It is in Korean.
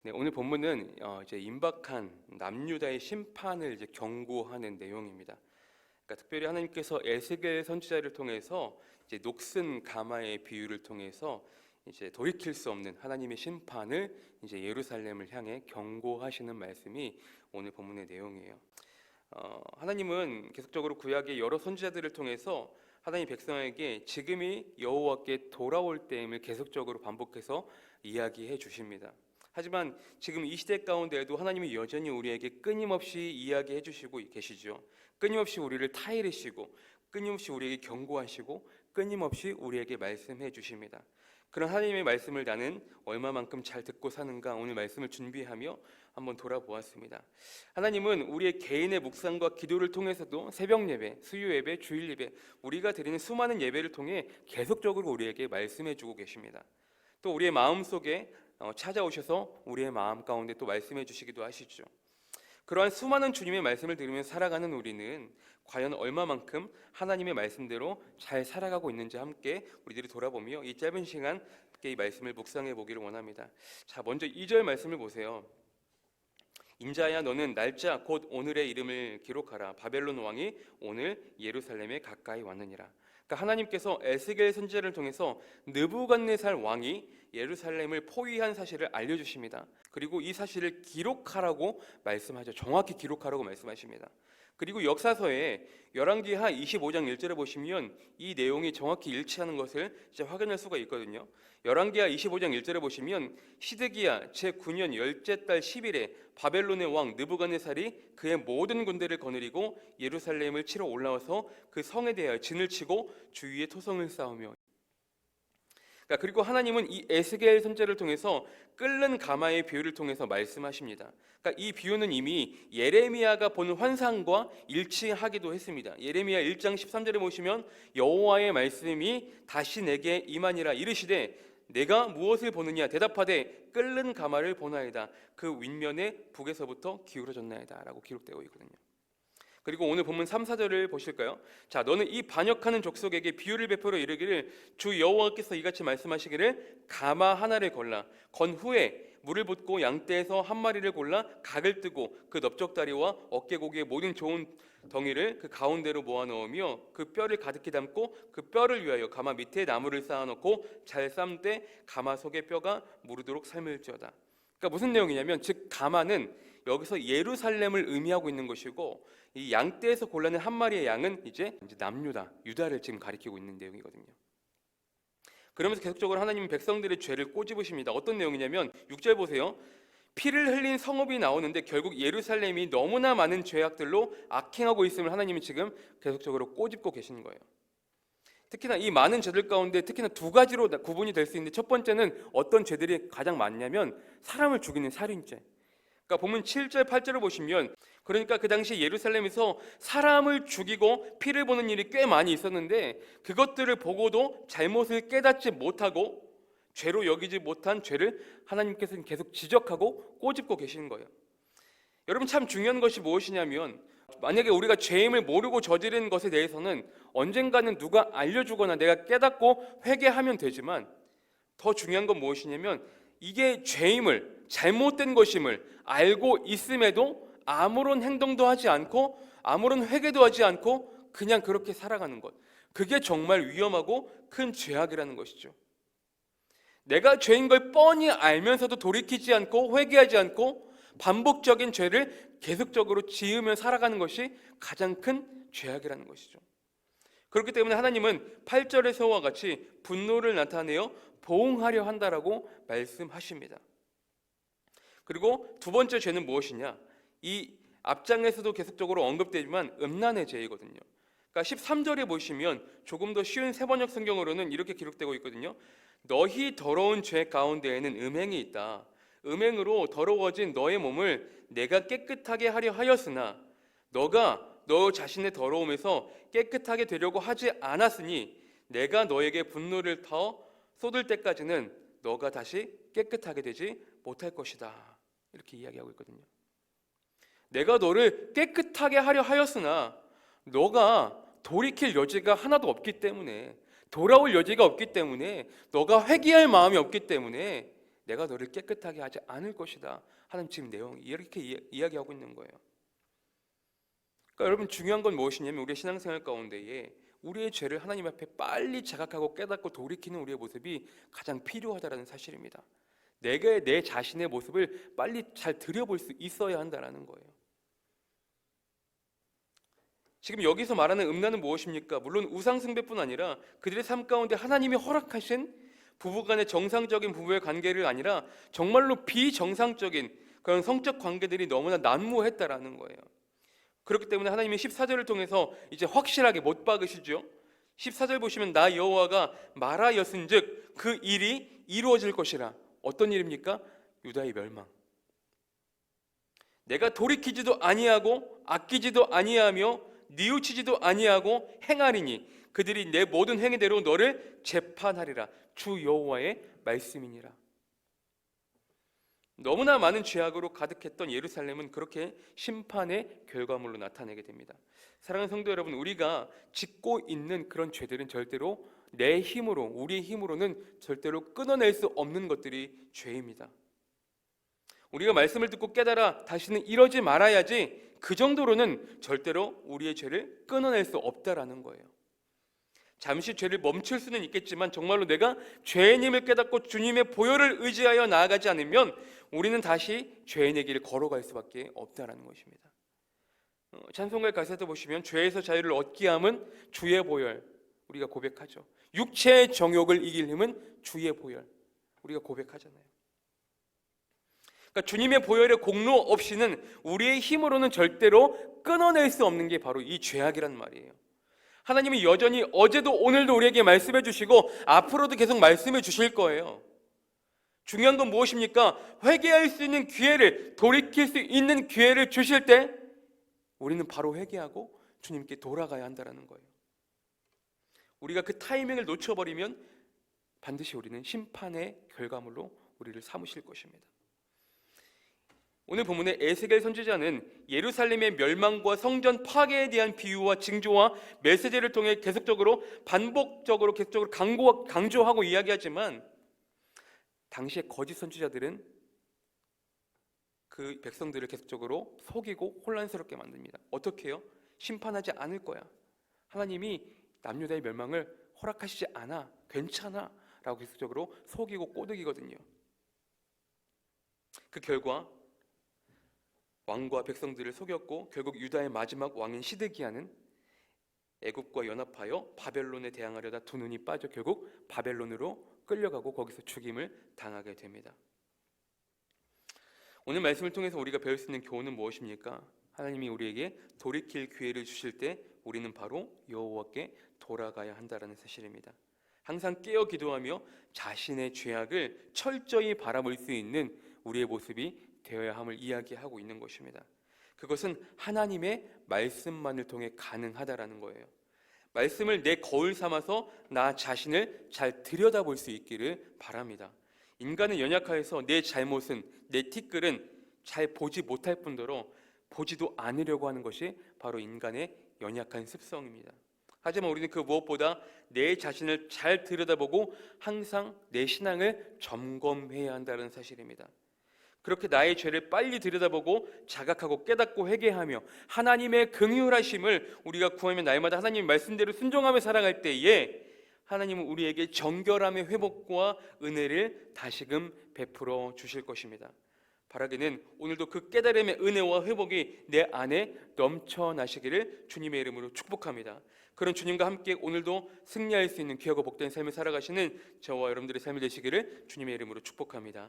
네, 오늘 본문은 이제 임박한 남유다의 심판을 이제 경고하는 내용입니다. 그러니까 특별히 하나님께서 에스겔 선지자를 통해서 이제 녹슨 가마의 비유를 통해서 이제 돌이킬 수 없는 하나님의 심판을 이제 예루살렘을 향해 경고하시는 말씀이 오늘 본문의 내용이에요. 하나님은 계속적으로 구약의 여러 선지자들을 통해서 하나님 백성에게 지금이 여호와께 돌아올 때임을 계속적으로 반복해서 이야기해 주십니다. 하지만 지금 이 시대 가운데에도 하나님이 여전히 우리에게 끊임없이 이야기해 주시고 계시죠. 끊임없이 우리를 타이르시고 끊임없이 우리에게 경고하시고 끊임없이 우리에게 말씀해 주십니다. 그런 하나님의 말씀을 나는 얼마만큼 잘 듣고 사는가 오늘 말씀을 준비하며 한번 돌아보았습니다. 하나님은 우리의 개인의 묵상과 기도를 통해서도 새벽 예배, 수요 예배, 주일 예배, 우리가 드리는 수많은 예배를 통해 계속적으로 우리에게 말씀해 주고 계십니다. 또 우리의 마음속에 찾아오셔서 우리의 마음 가운데 또 말씀해 주시기도 하시죠. 그러한 수많은 주님의 말씀을 들으며 살아가는 우리는 과연 얼마만큼 하나님의 말씀대로 잘 살아가고 있는지 함께 우리들이 돌아보며 이 짧은 시간 함께 이 말씀을 묵상해 보기를 원합니다. 자, 먼저 2절 말씀을 보세요. 인자야 너는 날짜 곧 오늘의 이름을 기록하라. 바벨론 왕이 오늘 예루살렘에 가까이 왔느니라. 그러니까 하나님께서 에스겔 선지자를 통해서 느부갓네살 왕이 예루살렘을 포위한 사실을 알려주십니다. 그리고 이 사실을 기록하라고 말씀하죠. 정확히 기록하라고 말씀하십니다. 그리고 역사서에 열왕기하 25장 1절에 보시면 이 내용이 정확히 일치하는 것을 이제 확인할 수가 있거든요. 열왕기하 25장 1절에 보시면 시드기야 제9년 열째 달 10일에 바벨론의 왕 느부갓네살이 그의 모든 군대를 거느리고 예루살렘을 치러 올라와서 그 성에 대하여 진을 치고 주위에 토성을 쌓으며. 그리고 하나님은 이 에스겔 선지자를 통해서 끓는 가마의 비유를 통해서 말씀하십니다. 그러니까 이 비유는 이미 예레미야가 본 환상과 일치하기도 했습니다. 예레미야 1장 13절에 보시면 여호와의 말씀이 다시 내게 임하니라 이르시되 내가 무엇을 보느냐 대답하되 끓는 가마를 보나이다. 그 윗면에 북에서부터 기울어졌나이다 라고 기록되고 있거든요. 그리고 오늘 본문 3, 4절을 보실까요? 자, 너는 이 반역하는 족속에게 비유를 베풀어 이르기를 주 여호와께서 이같이 말씀하시기를 가마 하나를 걸라 건 후에 물을 붓고 양떼에서 한 마리를 골라 각을 뜨고 그 넓적다리와 어깨고기의 모든 좋은 덩이를 그 가운데로 모아 넣으며 그 뼈를 가득히 담고 그 뼈를 위하여 가마 밑에 나무를 쌓아 놓고 잘 삶되 가마 속의 뼈가 무르도록 삶을지어다. 그러니까 무슨 내용이냐면 즉 가마는 여기서 예루살렘을 의미하고 있는 것이고 이 양떼에서 골라낸 한 마리의 양은 이제 남유다, 유다를 지금 가리키고 있는 내용이거든요. 그러면서 계속적으로 하나님은 백성들의 죄를 꼬집으십니다. 어떤 내용이냐면 6절 보세요. 피를 흘린 성읍이 나오는데 결국 예루살렘이 너무나 많은 죄악들로 악행하고 있음을 하나님이 지금 계속적으로 꼬집고 계시는 거예요. 특히나 이 많은 죄들 가운데 특히나 두 가지로 구분이 될 수 있는데 첫 번째는 어떤 죄들이 가장 많냐면 사람을 죽이는 살인죄. 그러니까 보면 7절 8절을 보시면 그러니까 그 당시 예루살렘에서 사람을 죽이고 피를 보는 일이 꽤 많이 있었는데 그것들을 보고도 잘못을 깨닫지 못하고 죄로 여기지 못한 죄를 하나님께서는 계속 지적하고 꼬집고 계시는 거예요. 여러분 참 중요한 것이 무엇이냐면 만약에 우리가 죄임을 모르고 저지른 것에 대해서는 언젠가는 누가 알려주거나 내가 깨닫고 회개하면 되지만 더 중요한 건 무엇이냐면 이게 죄임을 잘못된 것임을 알고 있음에도 아무런 행동도 하지 않고 아무런 회개도 하지 않고 그냥 그렇게 살아가는 것, 그게 정말 위험하고 큰 죄악이라는 것이죠. 내가 죄인 걸 뻔히 알면서도 돌이키지 않고 회개하지 않고 반복적인 죄를 계속적으로 지으며 살아가는 것이 가장 큰 죄악이라는 것이죠. 그렇기 때문에 하나님은 8절에서와 같이 분노를 나타내어 보응하려 한다라고 말씀하십니다. 그리고 두 번째 죄는 무엇이냐? 이 앞장에서도 계속적으로 언급되지만 음란의 죄이거든요. 그러니까 13절에 보시면 조금 더 쉬운 세번역 성경으로는 이렇게 기록되고 있거든요. 너희 더러운 죄 가운데에는 음행이 있다. 음행으로 더러워진 너의 몸을 내가 깨끗하게 하려 하였으나 너가 너 자신의 더러움에서 깨끗하게 되려고 하지 않았으니 내가 너에게 분노를 더 쏟을 때까지는 너가 다시 깨끗하게 되지 못할 것이다. 이렇게 이야기하고 있거든요. 내가 너를 깨끗하게 하려 하였으나 너가 돌이킬 여지가 하나도 없기 때문에 돌아올 여지가 없기 때문에 너가 회개할 마음이 없기 때문에 내가 너를 깨끗하게 하지 않을 것이다 하는 지금 내용이 이렇게 이야기하고 있는 거예요. 그러니까 여러분, 중요한 건 무엇이냐면 우리의 신앙생활 가운데에 우리의 죄를 하나님 앞에 빨리 자각하고 깨닫고 돌이키는 우리의 모습이 가장 필요하다는 사실입니다. 내가 내 자신의 모습을 빨리 잘 들여볼 수 있어야 한다는 거예요. 지금 여기서 말하는 음란은 무엇입니까? 물론 우상숭배뿐 아니라 그들의 삶 가운데 하나님이 허락하신 부부간의 정상적인 부부의 관계를 아니라 정말로 비정상적인 그런 성적 관계들이 너무나 난무했다라는 거예요. 그렇기 때문에 하나님이 14절을 통해서 이제 확실하게 못 박으시죠. 14절 보시면 나 여호와가 말하였은즉 그 일이 이루어질 것이라. 어떤 일입니까? 유다의 멸망. 내가 돌이키지도 아니하고 아끼지도 아니하며 뉘우치지도 아니하고 행하리니 그들이 내 모든 행위대로 너를 재판하리라. 주 여호와의 말씀이니라. 너무나 많은 죄악으로 가득했던 예루살렘은 그렇게 심판의 결과물로 나타내게 됩니다. 사랑하는 성도 여러분, 우리가 짓고 있는 그런 죄들은 절대로 내 힘으로, 우리의 힘으로는 절대로 끊어낼 수 없는 것들이 죄입니다. 우리가 말씀을 듣고 깨달아 다시는 이러지 말아야지, 그 정도로는 절대로 우리의 죄를 끊어낼 수 없다라는 거예요. 잠시 죄를 멈출 수는 있겠지만 정말로 내가 죄인임을 깨닫고 주님의 보혈을 의지하여 나아가지 않으면 우리는 다시 죄인의 길을 걸어갈 수밖에 없다라는 것입니다. 찬송가의 가사도 보시면 죄에서 자유를 얻게 함은 주의 보혈, 우리가 고백하죠. 육체의 정욕을 이길 힘은 주의 보혈, 우리가 고백하잖아요. 그러니까 주님의 보혈의 공로 없이는 우리의 힘으로는 절대로 끊어낼 수 없는 게 바로 이 죄악이란 말이에요. 하나님이 여전히 어제도 오늘도 우리에게 말씀해 주시고 앞으로도 계속 말씀해 주실 거예요. 중요한 건 무엇입니까? 회개할 수 있는 기회를, 돌이킬 수 있는 기회를 주실 때 우리는 바로 회개하고 주님께 돌아가야 한다는 거예요. 우리가 그 타이밍을 놓쳐버리면 반드시 우리는 심판의 결과물로 우리를 삼으실 것입니다. 오늘 본문의 에스겔 선지자는 예루살렘의 멸망과 성전 파괴에 대한 비유와 징조와 메시지를 통해 계속적으로 반복적으로 계속적으로 강조하고 이야기하지만 당시의 거짓 선지자들은 그 백성들을 계속적으로 속이고 혼란스럽게 만듭니다. 어떻게 해요? 심판하지 않을 거야. 하나님이 남유다의 멸망을 허락하시지 않아. 괜찮아. 라고 계속적으로 속이고 꼬드기거든요. 그 결과 왕과 백성들을 속였고 결국 유다의 마지막 왕인 시드기야는 애굽과 연합하여 바벨론에 대항하려다 두 눈이 빠져 결국 바벨론으로 끌려가고 거기서 죽임을 당하게 됩니다. 오늘 말씀을 통해서 우리가 배울 수 있는 교훈은 무엇입니까? 하나님이 우리에게 돌이킬 기회를 주실 때 우리는 바로 여호와께 돌아가야 한다는 사실입니다. 항상 깨어 기도하며 자신의 죄악을 철저히 바라볼 수 있는 우리의 모습이 되어야 함을 이야기하고 있는 것입니다. 그것은 하나님의 말씀만을 통해 가능하다라는 거예요. 말씀을 내 거울 삼아서 나 자신을 잘 들여다볼 수 있기를 바랍니다. 인간은 연약하여서 내 잘못은, 내 티끌은 잘 보지 못할 뿐더러 보지도 않으려고 하는 것이 바로 인간의 연약한 습성입니다. 하지만 우리는 그 무엇보다 내 자신을 잘 들여다보고 항상 내 신앙을 점검해야 한다는 사실입니다. 그렇게 나의 죄를 빨리 들여다보고 자각하고 깨닫고 회개하며 하나님의 긍휼하심을 우리가 구하며 날마다 하나님의 말씀대로 순종하며 살아갈 때에 하나님은 우리에게 정결함의 회복과 은혜를 다시금 베풀어 주실 것입니다. 바라기는 오늘도 그 깨달음의 은혜와 회복이 내 안에 넘쳐나시기를 주님의 이름으로 축복합니다. 그런 주님과 함께 오늘도 승리할 수 있는 귀하고 복된 삶을 살아가시는 저와 여러분들의 삶이 되시기를 주님의 이름으로 축복합니다.